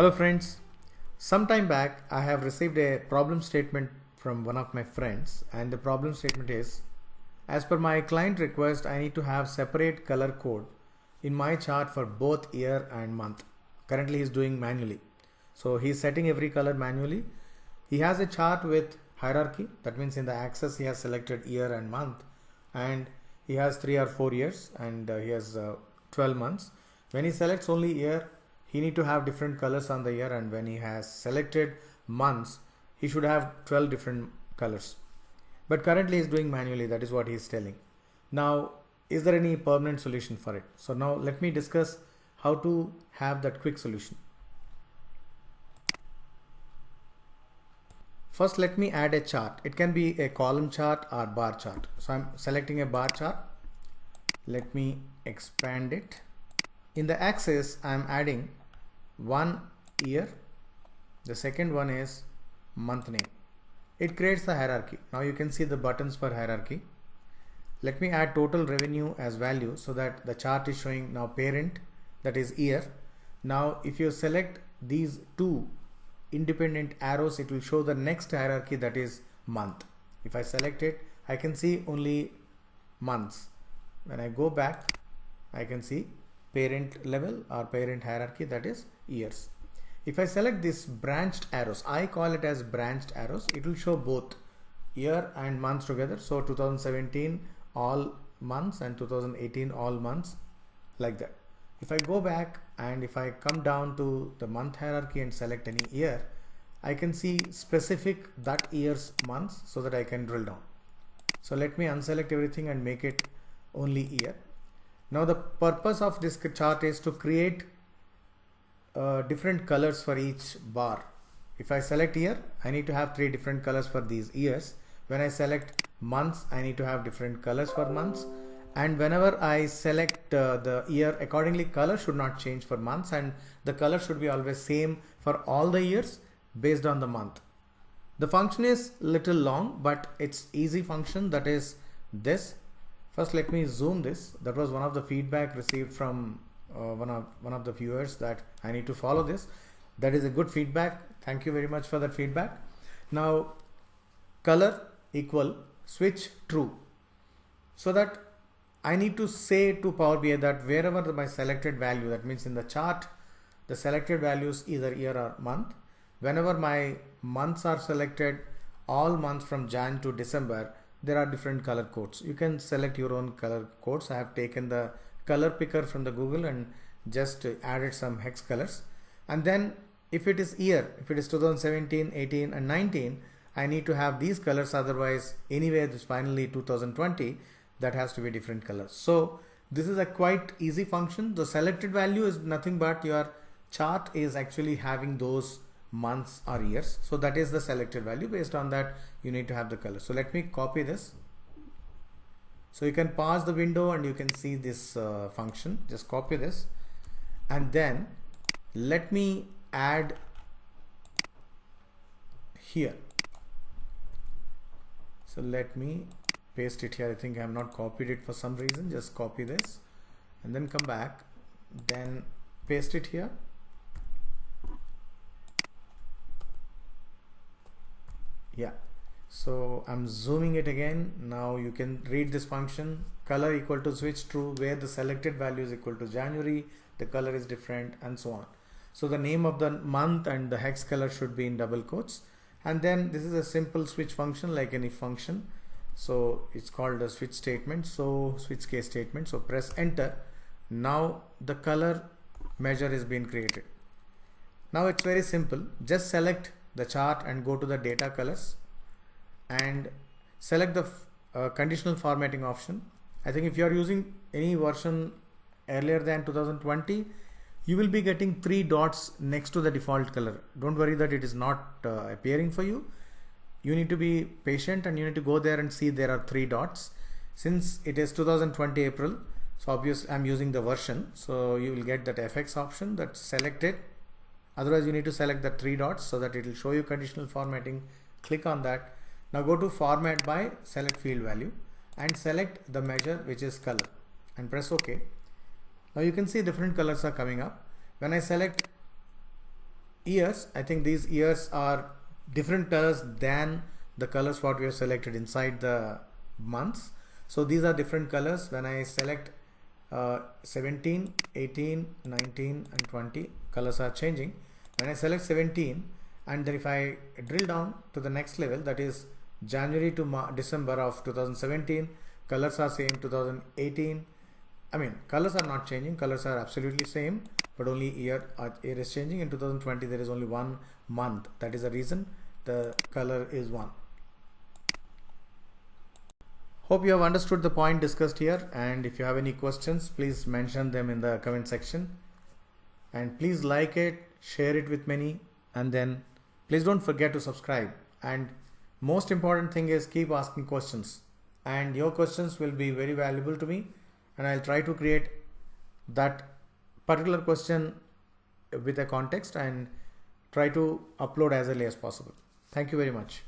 Hello friends, some time back I have received a problem statement from one of my friends, and the problem statement is, as per my client request, I need to have separate color code in my chart for both year and month. Currently he is doing manually. So he is setting every color manually. He has a chart with hierarchy, that means in the axis he has selected year and month, and he has 3 or 4 years, and he has 12 months. When he selects only year, he need to have different colors on the year, and when he has selected months, he should have 12 different colors. But currently he is doing manually, that is what he is telling. Now, is there any permanent solution for it? So now let me discuss how to have that quick solution. First, let me add a chart. It can be a column chart or bar chart. So I'm selecting a bar chart. Let me expand it. In the axis, I'm adding one year. The second one is month name. It creates the hierarchy. Now you can see the buttons for hierarchy. Let me add total revenue as value so that the chart is showing now parent, that is year. Now if you select these two independent arrows, it will show the next hierarchy, that is month. If I select it, I can see only months. When I go back, I can see parent level or parent hierarchy, that is years. If I select this branched arrows, I call it as branched arrows, it will show both year and months together. So 2017 all months and 2018 all months, like that. If I go back and if I come down to the month hierarchy and select any year, I can see specific that year's months so that I can drill down. So let me unselect everything and make it only year. Now the purpose of this chart is to create different colors for each bar. If I select year, I need to have 3 different colors for these years. When I select months, I need to have different colors for months. And whenever I select the year, accordingly color should not change for months, and the color should be always same for all the years based on the month. The function is little long, but it's easy function, that is this. First let me zoom this. That was one of the feedback received from one of the viewers, that I need to follow this. That is a good feedback. Thank you very much for that feedback. Now color equal switch true, so that I need to say to Power BI that wherever my selected value, that means in the chart, the selected values either year or month, whenever my months are selected, all months from Jan to December, there are different color codes. You can select your own color codes. I have taken the color picker from the Google and just added some hex colors. And then if it is year, if it is 2017, 18 and 19, I need to have these colors, otherwise anyway this finally 2020, that has to be different colors. So this is a quite easy function. The selected value is nothing but your chart is actually having those months or years. So that is the selected value. Based on that, you need to have the color. So let me copy this. So you can pause the window and you can see this function. Just copy this, and then let me add here. So let me paste it here. I think I have not copied it for some reason. Just copy this and then come back, then paste it here. Yeah, so I'm zooming it again. Now you can read this function, color equal to switch true, where the selected value is equal to January, the color is different, and so on. So the name of the month and the hex color should be in double quotes, and then this is a simple switch function like any function. So it's called a switch statement, so switch case statement. So press enter. Now the color measure is being created. Now it's very simple. Just select the chart and go to the data colors and select the conditional formatting option. I think if you are using any version earlier than 2020, you will be getting 3 dots next to the default color. Don't worry that it is not appearing for you. You need to be patient and you need to go there and see there are 3 dots. Since it is 2020 April, so obviously I'm using the version, so you will get that FX option that's selected. Otherwise you need to select the 3 dots so that it will show you conditional formatting. Click on that. Now go to format by, select field value and select the measure, which is color, and press OK. Now you can see different colors are coming up. When I select years, I think these years are different colors than the colors what we have selected inside the months. So these are different colors. When I select 17, 18, 19 and 20, colors are changing. When I select 17 and then if I drill down to the next level, that is January to December of 2017, colors are same. 2018, I mean colors are not changing, colors are absolutely same, but only year is changing. In 2020 there is only 1 month, that is the reason the color is 1. Hope you have understood the point discussed here, and if you have any questions, please mention them in the comment section, and please like it, share it with many, and then please don't forget to subscribe. And most important thing is keep asking questions, and your questions will be very valuable to me, and I'll try to create that particular question with a context and try to upload as early as possible. Thank you very much.